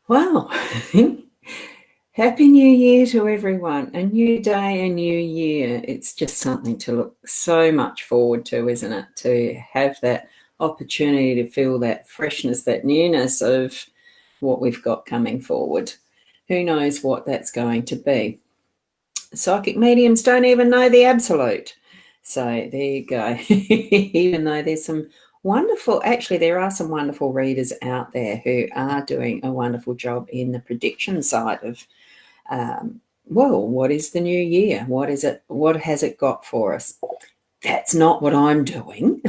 Wow. Happy New Year to everyone. A new day, a new year. It's just something to look so much forward to, isn't it? To have that opportunity to feel that freshness, that newness of what we've got coming forward. Who knows what that's going to be? Psychic mediums don't even know the absolute. So there you go. Even though there's some there are some wonderful readers out there who are doing a wonderful job in the prediction side of, what is the new year? What is it? What has it got for us? That's not what I'm doing.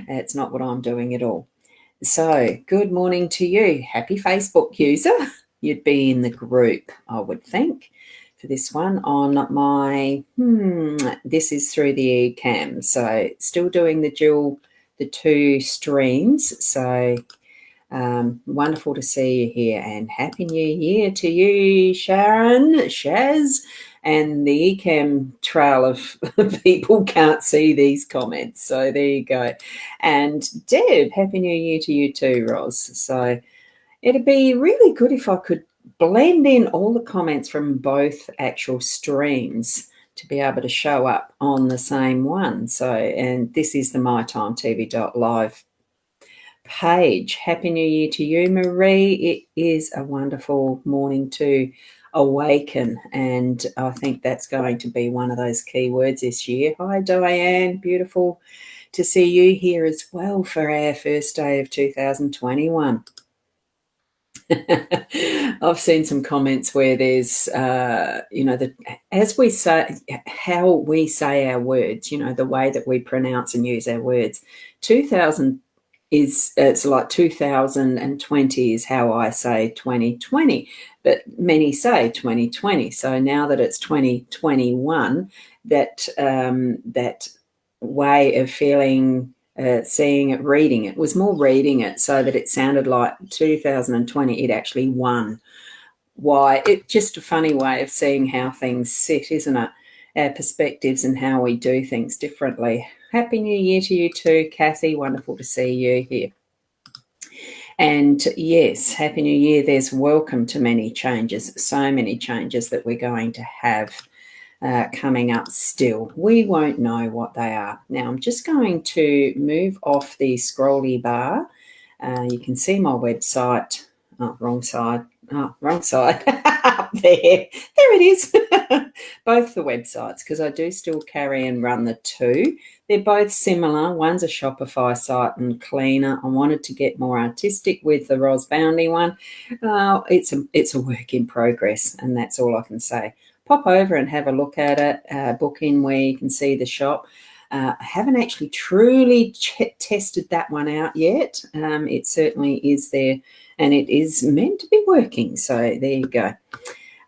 That's not what I'm doing at all. So good morning to you. Happy Facebook user. You'd be in the group, I would think, for this one on my, this is through the eCam. So still doing the two streams. So wonderful to see you here, and Happy New Year to you, Sharon, Shaz, and the eCam trail of people can't see these comments. So there you go. And Deb, Happy New Year to you too, Roz. So it'd be really good if I could blend in all the comments from both actual streams to be able to show up on the same one. So, and this is the mytimetv.live page. Happy New Year to you, Marie. It is a wonderful morning to awaken, and I think that's going to be one of those key words this year. Hi, Diane. Beautiful to see you here as well for our first day of 2021. I've seen some comments where there's, as we say, how we say our words, the way that we pronounce and use our words. 2000 it's like 2020 is how I say 2020, but many say 2020. So now that it's 2021, that way of feeling, seeing it, reading it, was more reading it so that it sounded like 2020 it actually won. Why? It's just a funny way of seeing how things sit, isn't it? Our perspectives and how we do things differently. Happy New Year to you too, Kathy. Wonderful to see you here. And yes, Happy New Year. There's welcome to many changes, so many changes that we're going to have coming up still. We won't know what they are. Now, I'm just going to move off the scrolly bar. You can see my website. Oh, wrong side. Oh, wrong side. Up there. There it is. Both the websites, because I do still carry and run the two. They're both similar. One's a Shopify site and cleaner. I wanted to get more artistic with the Ros Bounty one. It's a work in progress, and that's all I can say. Pop over and have a look at it. Book in where you can see the shop. I haven't actually truly tested that one out yet. It certainly is there, and it is meant to be working. So there you go.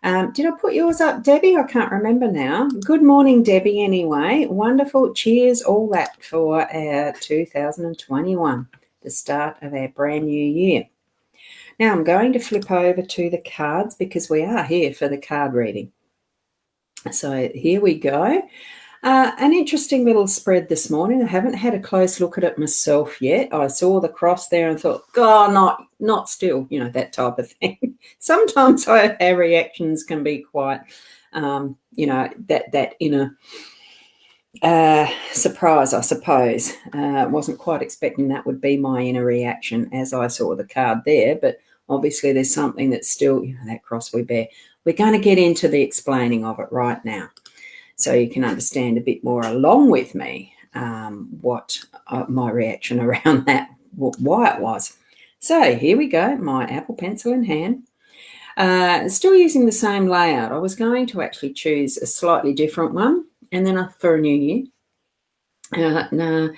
Did I put yours up, Debbie? I can't remember now. Good morning, Debbie, anyway. Wonderful. Cheers, all that for our 2021, the start of our brand new year. Now I'm going to flip over to the cards because we are here for the card reading. So here we go. An interesting little spread this morning. I haven't had a close look at it myself yet. I saw the cross there and thought, God, not still, that type of thing. Sometimes our reactions can be quite, that inner surprise, I suppose. Wasn't quite expecting that would be my inner reaction as I saw the card there, but obviously there's something that's still, that cross we bear. We're going to get into the explaining of it right now, so you can understand a bit more along with me what my reaction around that, why it was. So here we go, my Apple Pencil in hand. Still using the same layout. I was going to actually choose a slightly different one, and then for a new year. No,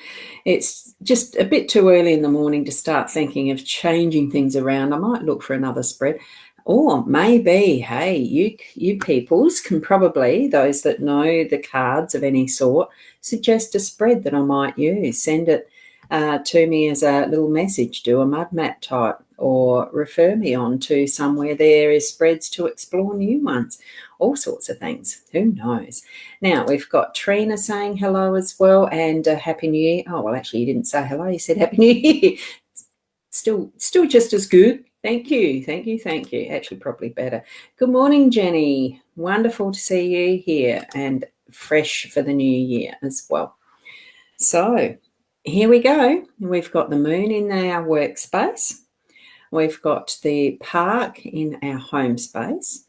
it's just a bit too early in the morning to start thinking of changing things around. I might look for another spread. Or maybe, hey, you peoples can probably, those that know the cards of any sort, suggest a spread that I might use. Send it to me as a little message, do a mud map type, or refer me on to somewhere there is spreads to explore new ones. All sorts of things. Who knows? Now, we've got Trina saying hello as well, and Happy New Year. Oh, well, actually, you didn't say hello. You said Happy New Year. Still just as good. Thank you, thank you, thank you. Actually, probably better. Good morning, Jenny. Wonderful to see you here and fresh for the new year as well. So here we go. We've got the moon in our workspace. We've got the park in our home space.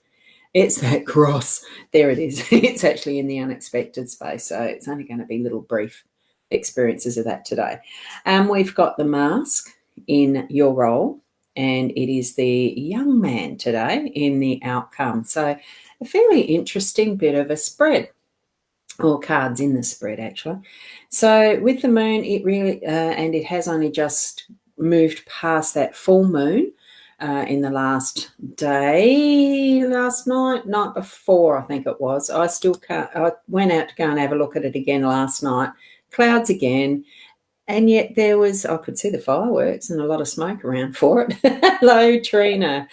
It's that cross. There it is. It's actually in the unexpected space. So it's only going to be little brief experiences of that today. We've got the mask in your role, and it is the young man today in the outcome. So a fairly interesting bit of a spread, or cards in the spread actually. So with the moon, it really, and it has only just moved past that full moon in the last day, last night before, I think it was. I still can't, I went out to go and have a look at it again last night. Clouds again. And yet I could see the fireworks and a lot of smoke around for it. Hello, Trina.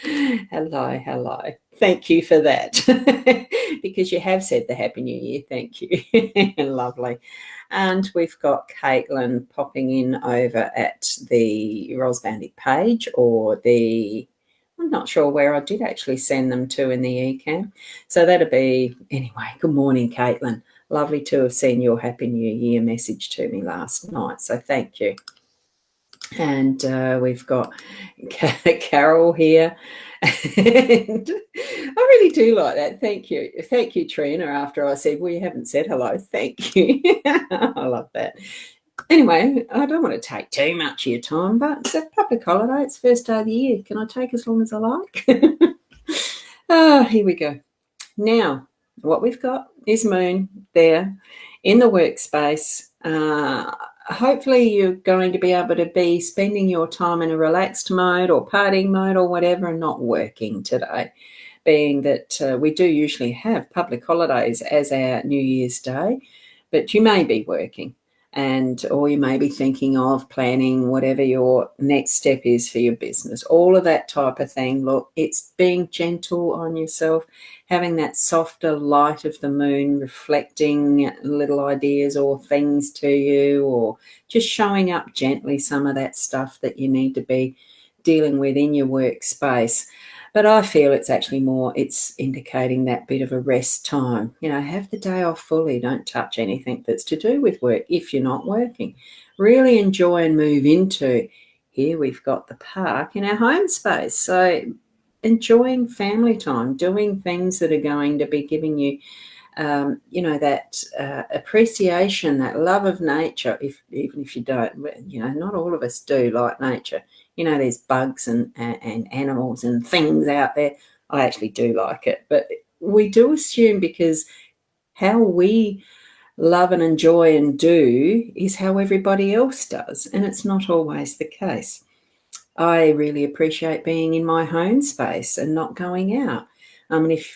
Hello. Thank you for that. Because you have said the Happy New Year. Thank you. Lovely. And we've got Caitlin popping in over at the Rolls Bandit page, or I'm not sure where I did actually send them to in the eCam. So that'll be, anyway, good morning, Caitlin. Lovely to have seen your Happy New Year message to me last night, so thank you. And we've got Carol here. And I really do like that. Thank you. Thank you, Trina, after I said, well, you haven't said hello. Thank you. I love that. Anyway, I don't want to take too much of your time, but it's a public holiday. It's the first day of the year. Can I take as long as I like? Here we go. Now, what we've got is moon there in the workspace. Hopefully you're going to be able to be spending your time in a relaxed mode or partying mode or whatever, and not working today, being that we do usually have public holidays as our New Year's Day, but you may be working, or you may be thinking of planning whatever your next step is for your business, all of that type of thing. Look, it's being gentle on yourself, having that softer light of the moon reflecting little ideas or things to you, or just showing up gently some of that stuff that you need to be dealing with in your workspace. But I feel it's indicating that bit of a rest time. Have the day off fully. Don't touch anything that's to do with work if you're not working. Really enjoy and move into. Here we've got the park in our home space. So enjoying family time, doing things that are going to be giving you, that appreciation, that love of nature, even if you don't, not all of us do like nature. There's bugs and animals and things out there. I actually do like it, but we do assume because how we love and enjoy and do is how everybody else does, and it's not always the case. I really appreciate being in my home space and not going out.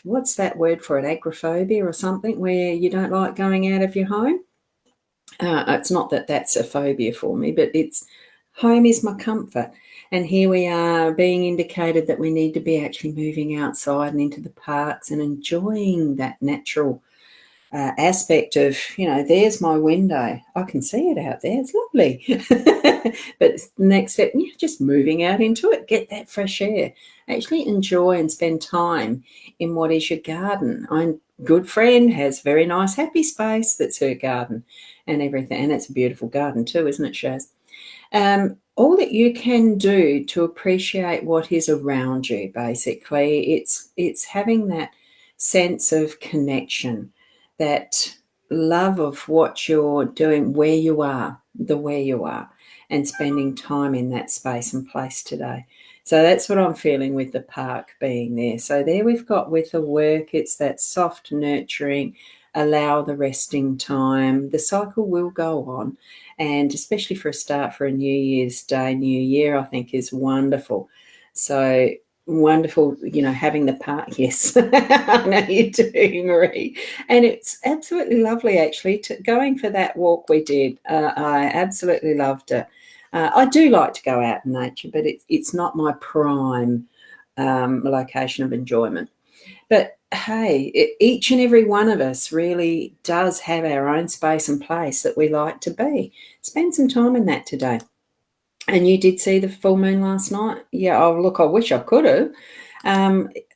What's that word for it? Agoraphobia or something, where you don't like going out of your home? It's not that that's a phobia for me, but home is my comfort. And here we are being indicated that we need to be actually moving outside and into the parks and enjoying that natural aspect of, there's my window. I can see it out there. It's lovely. But the next step, just moving out into it, get that fresh air. Actually enjoy and spend time in what is your garden. My good friend has very nice happy space. That's her garden and everything. And it's a beautiful garden too, isn't it, Shaz? All that you can do to appreciate what is around you, basically, it's having that sense of connection, that love of what you're doing, where you are, and spending time in that space and place today. So that's what I'm feeling with the park being there. So there we've got with the work, it's that soft nurturing, allow the resting time. The cycle will go on, and especially for a start for a New Year's Day, New Year, I think is wonderful. So wonderful, having the park. Yes, I know you do, Marie. And it's absolutely lovely, actually, going for that walk we did. I absolutely loved it. I do like to go out in nature, but it's not my prime location of enjoyment. But hey, each and every one of us really does have our own space and place that we like to be. Spend some time in that today. And you did see the full moon last night? Yeah, oh, look, I wish I could have.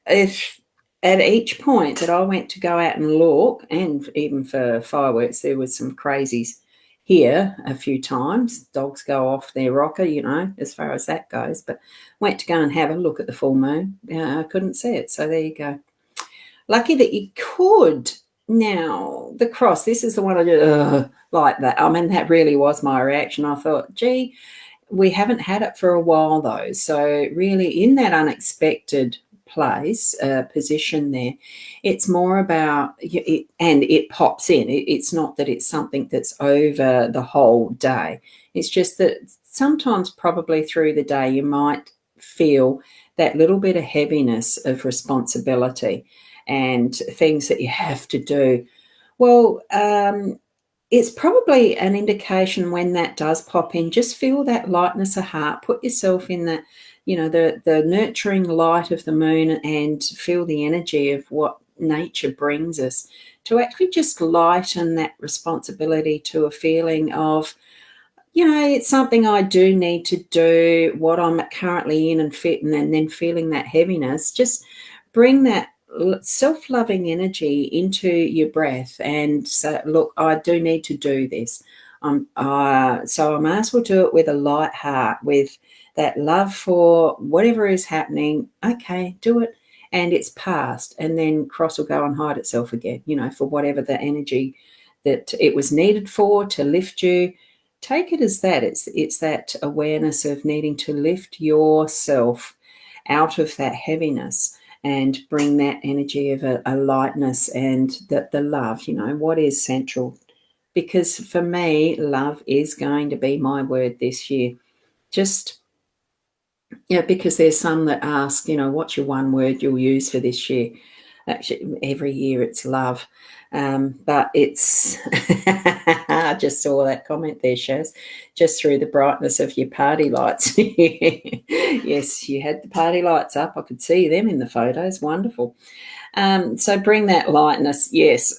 If at each point that I went to go out and look, and even for fireworks, there was some crazies here a few times. Dogs go off their rocker, you know, as far as that goes. But went to go and have a look at the full moon. I couldn't see it. So there you go. Lucky that you could. Now, the cross, this is the one I did like that. I mean, that really was my reaction. I thought, gee, we haven't had it for a while though. So really in that unexpected place, position there, it's more about, and it pops in. It's not that it's something that's over the whole day. It's just that sometimes probably through the day you might feel that little bit of heaviness of responsibility and things that you have to do. Well, it's probably an indication when that does pop in. Just feel that lightness of heart. Put yourself in that, the nurturing light of the moon and feel the energy of what nature brings us to actually just lighten that responsibility to a feeling of, it's something I do need to do, what I'm currently in and fit, and then feeling that heaviness. Just bring that self-loving energy into your breath and say, look, I do need to do this. So I may as well do it with a light heart, with that love for whatever is happening. Okay, do it. And it's past. And then cross will go and hide itself again, for whatever the energy that it was needed for to lift you. Take it as that. It's that awareness of needing to lift yourself out of that heaviness and bring that energy of a lightness and the love, what is central. Because for me, love is going to be my word this year. Just, because there's some that ask, what's your one word you'll use for this year? Actually, every year it's love. But it's, I just saw that comment there, Shaz, just through the brightness of your party lights. Yes, you had the party lights up. I could see them in the photos. Wonderful. So bring that lightness, yes,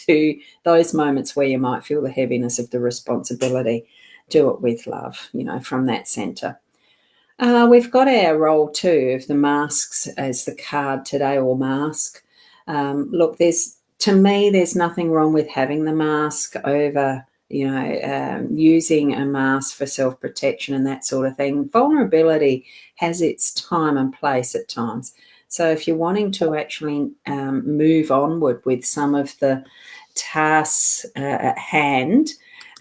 to those moments where you might feel the heaviness of the responsibility. Do it with love, from that center. We've got our roll too of the masks as the card today, or mask. Look, to me, there's nothing wrong with having the mask over, using a mask for self-protection and that sort of thing. Vulnerability has its time and place at times. So if you're wanting to actually move onward with some of the tasks at hand,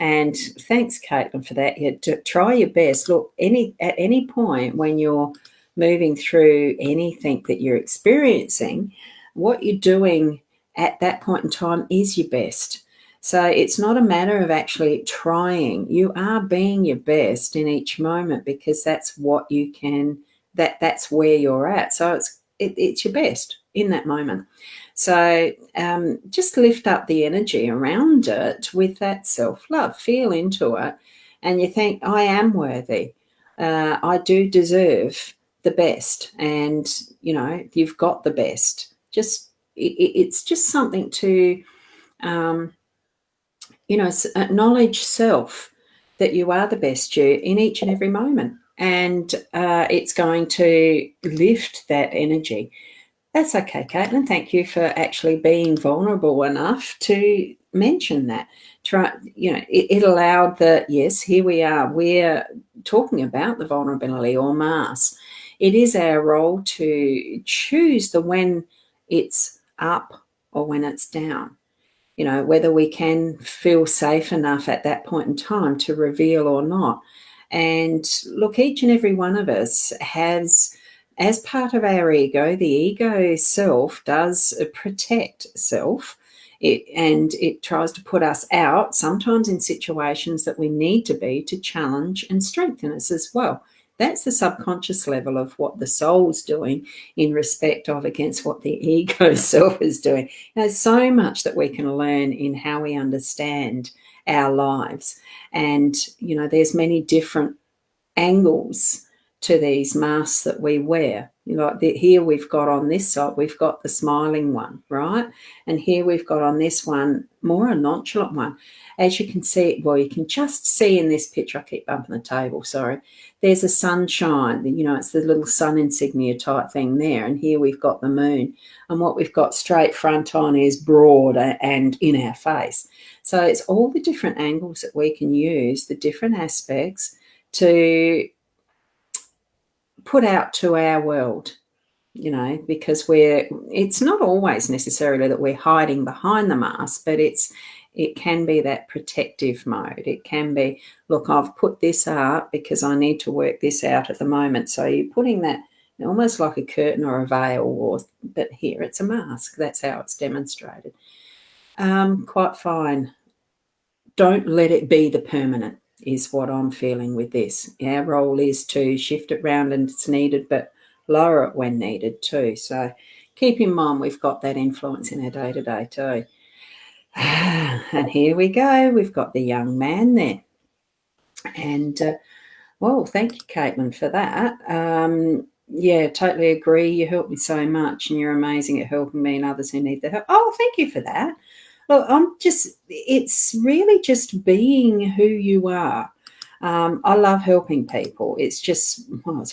and thanks, Caitlin, for that. Try your best. Look, at any point when you're moving through anything that you're experiencing, what you're doing at that point in time is your best. So it's not a matter of actually trying. You are being your best in each moment because that's what you can. That's where you're at. So it's your best in that moment. So just lift up the energy around it with that self-love. Feel into it and you think, I am worthy. I do deserve the best. And, you've got the best. It's just something to, acknowledge self, that you are the best you in each and every moment. And it's going to lift that energy. That's okay, Caitlin. Thank you for actually being vulnerable enough to mention that. It allowed yes, here we are. We're talking about the vulnerability or mass. It is our role to choose the when it's up or when it's down. Whether we can feel safe enough at that point in time to reveal or not. And look, each and every one of us has, as part of our ego, the ego self does protect self. It tries to put us out, sometimes in situations that we need to be to challenge and strengthen us as well. That's the subconscious level of what the soul's doing in respect of against what the ego self is doing. There's so much that we can learn in how we understand our lives. And, there's many different angles to these masks that we wear. Here we've got on this side, we've got the smiling one, right? And here we've got on this one more a nonchalant one. As you can see, well, you can just see in this picture, I keep bumping the table, sorry. There's a sunshine, it's the little sun insignia type thing there. And here we've got the moon. And what we've got straight front on is broad and in our face. So it's all the different angles that we can use, the different aspects to put out to our world, because it's not always necessarily that we're hiding behind the mask, but it can be that protective mode. It can be, look, I've put this up because I need to work this out at the moment. So you're putting that almost like a curtain or a veil, but here it's a mask. That's how it's demonstrated. Quite fine. Don't let it be the permanent is what I'm feeling with this. Our role is to shift it round and it's needed, but lower it when needed too. So keep in mind we've got that influence in our day-to-day too. And here we go. We've got the young man there. And, well, thank you, Caitlin, for that. Yeah, totally agree. You helped me so much and you're amazing at helping me and others who need the help. Oh, thank you for that. Look, it's really just being who you are. I love helping people. It's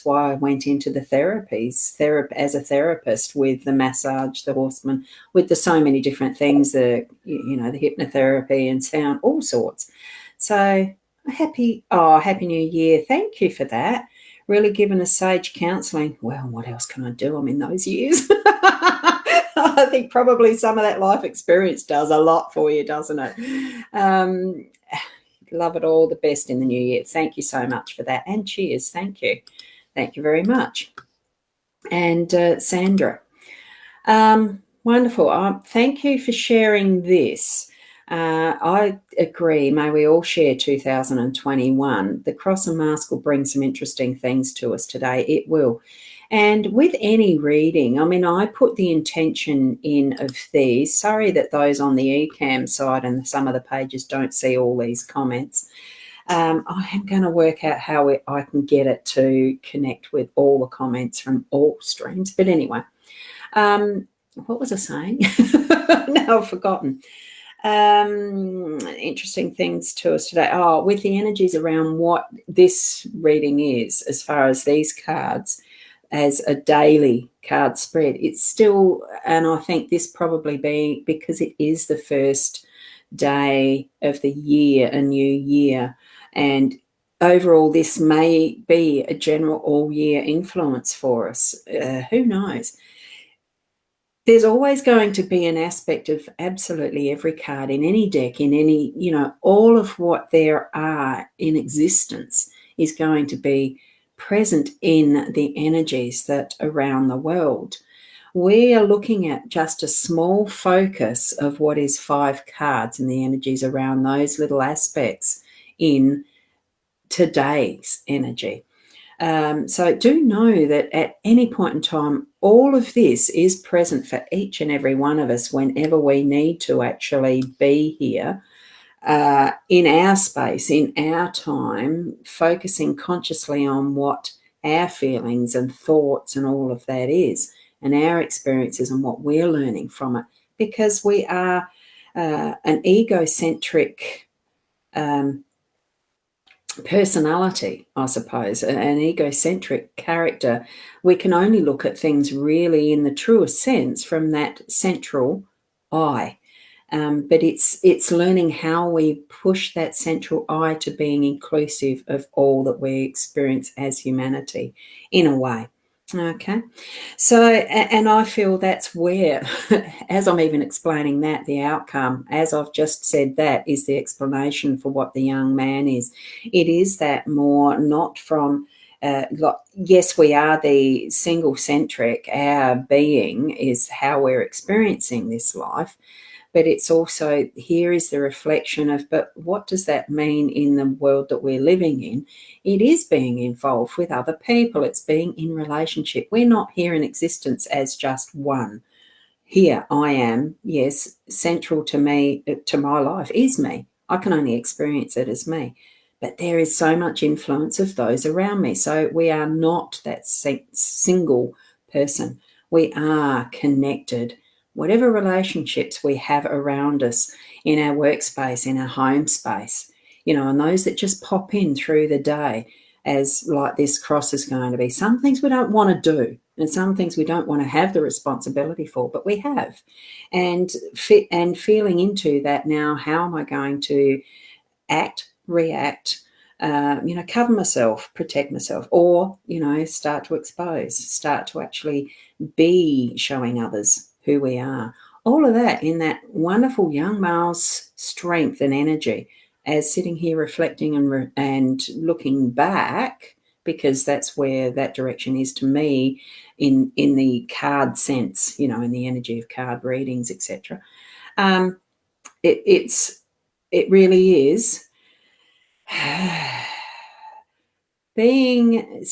why I went into the therapies as a therapist with the massage, the horseman, with the so many different things, the hypnotherapy and sound, all sorts. So happy New Year. Thank you for that. Really given us sage counselling. Well, what else can I do? I'm in those years. I think probably some of that life experience does a lot for you, doesn't it? Love it all. The best in the new year. Thank you so much for that. And cheers. Thank you. Thank you very much. And Sandra. Wonderful. Thank you for sharing this. I agree. May we all share 2021. The cross and mask will bring some interesting things to us today. It will. And with any reading, I put the intention in of these. Sorry that those on the eCam side and some of the pages don't see all these comments. I am going to work out how I can get it to connect with all the comments from all streams. But anyway, what was I saying? Now I've forgotten. Interesting things to us today. With the energies around what this reading is, as far as these cards, as a daily card spread, it's still, and I think this probably be because it is the first day of the year, a new year, and overall this may be a general all-year influence for us. Who knows? There's always going to be an aspect of absolutely every card in any deck, in any, all of what there are in existence is going to be present in the energies that around the world. We are looking at just a small focus of what is 5 cards and the energies around those little aspects in today's energy. So do know that at any point in time, all of this is present for each and every one of us whenever we need to actually be here. In our space, in our time, focusing consciously on what our feelings and thoughts and all of that is, and our experiences and what we're learning from it, because we are an egocentric personality, I suppose, an egocentric character. We can only look at things really in the truest sense from that central I. But it's learning how we push that central I to being inclusive of all that we experience as humanity in a way. Okay. So, and I feel that's where, as I'm even explaining that, the outcome, as I've just said, that is the explanation for what the young man is. It is that more not from, yes, we are the single-centric, our being is how we're experiencing this life. But it's also, here is the reflection of, but what does that mean in the world that we're living in? It is being involved with other people. It's being in relationship. We're not here in existence as just one. Here I am, yes, central to me, to my life is me. I can only experience it as me. But there is so much influence of those around me. So we are not that single person. We are connected. Whatever relationships we have around us, in our workspace, in our home space, and those that just pop in through the day, as like this cross is going to be. Some things we don't want to do, and some things we don't want to have the responsibility for, but we have. And feeling into that now, how am I going to act, react, cover myself, protect myself, or, start to expose, start to actually be showing others who we are. All of that in that wonderful young male's strength and energy, as sitting here reflecting and looking back, because that's where that direction is to me in the card sense, in the energy of card readings, etc. It really is being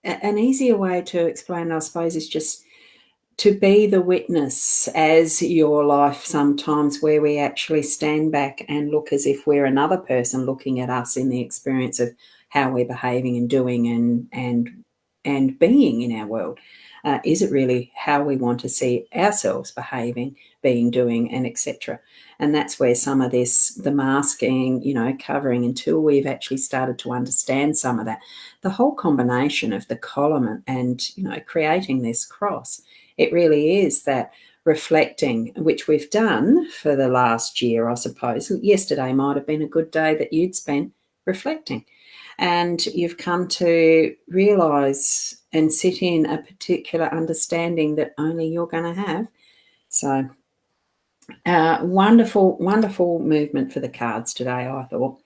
an easier way to explain, I suppose, is just to be the witness as your life sometimes, where we actually stand back and look as if we're another person looking at us in the experience of how we're behaving and doing and being in our world. Is it really how we want to see ourselves behaving, being, doing, and etc.? And that's where some of this, the masking, covering, until we've actually started to understand some of that, the whole combination of the column and creating this cross, it really is that reflecting, which we've done for the last year, I suppose. Yesterday might have been a good day that you'd spent reflecting, and you've come to realise and sit in a particular understanding that only you're going to have. So wonderful, wonderful movement for the cards today, I thought.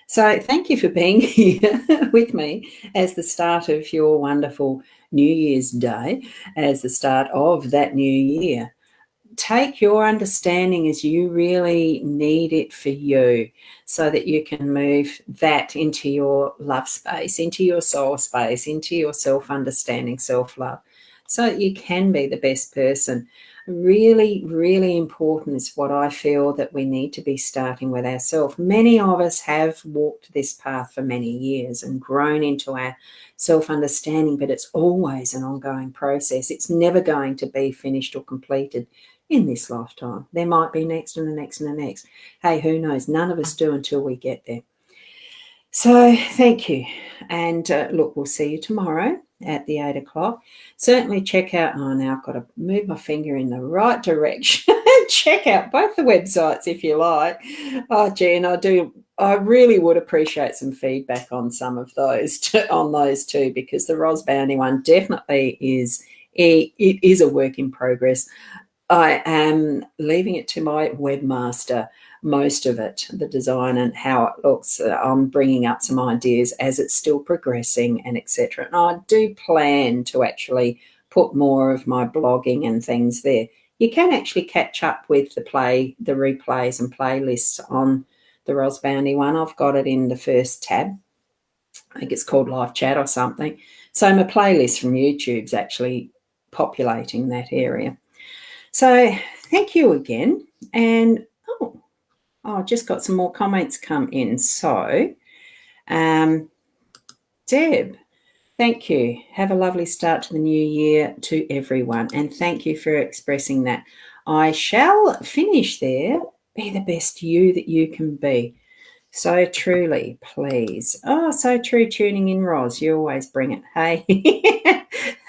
So thank you for being here with me as the start of your wonderful New Year's Day, as the start of that new year. Take your understanding as you really need it for you, so that you can move that into your love space, into your soul space, into your self-understanding, self-love, so that you can be the best person. Really, really important is what I feel, that we need to be starting with ourselves. Many of us have walked this path for many years and grown into our self-understanding, but it's always an ongoing process. It's never going to be finished or completed in this lifetime. There might be next and the next and the next. Hey, who knows? None of us do until we get there. So thank you. And look, we'll see you tomorrow at the 8 o'clock. Certainly check out, now I've got to move my finger in the right direction. Check out both the websites if you like. Oh, gee, and I really would appreciate some feedback on some of those, on those two, because the Ros Bounty one definitely is, it is a work in progress. I am leaving it to my webmaster, most of it, the design and how it looks. I'm bringing up some ideas as it's still progressing and etc. And I do plan to actually put more of my blogging and things there. You can actually catch up with the replays and playlists on the Ros Bounty one. I've got it in the first tab. I think it's called Live Chat or something. So my playlist from YouTube's actually populating that area. So thank you again. And I just got some more comments come in. So Deb, thank you. Have a lovely start to the new year to everyone. And thank you for expressing that. I shall finish there. Be the best you that you can be. So truly, please. Oh, so true. Tuning in, Ros. You always bring it. Hey.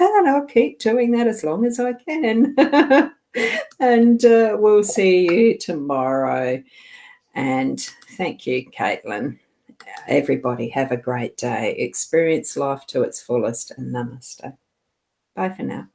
And I'll keep doing that as long as I can. And we'll see you tomorrow. And thank you, Caitlin. Everybody have a great day. Experience life to its fullest, and namaste. Bye for now.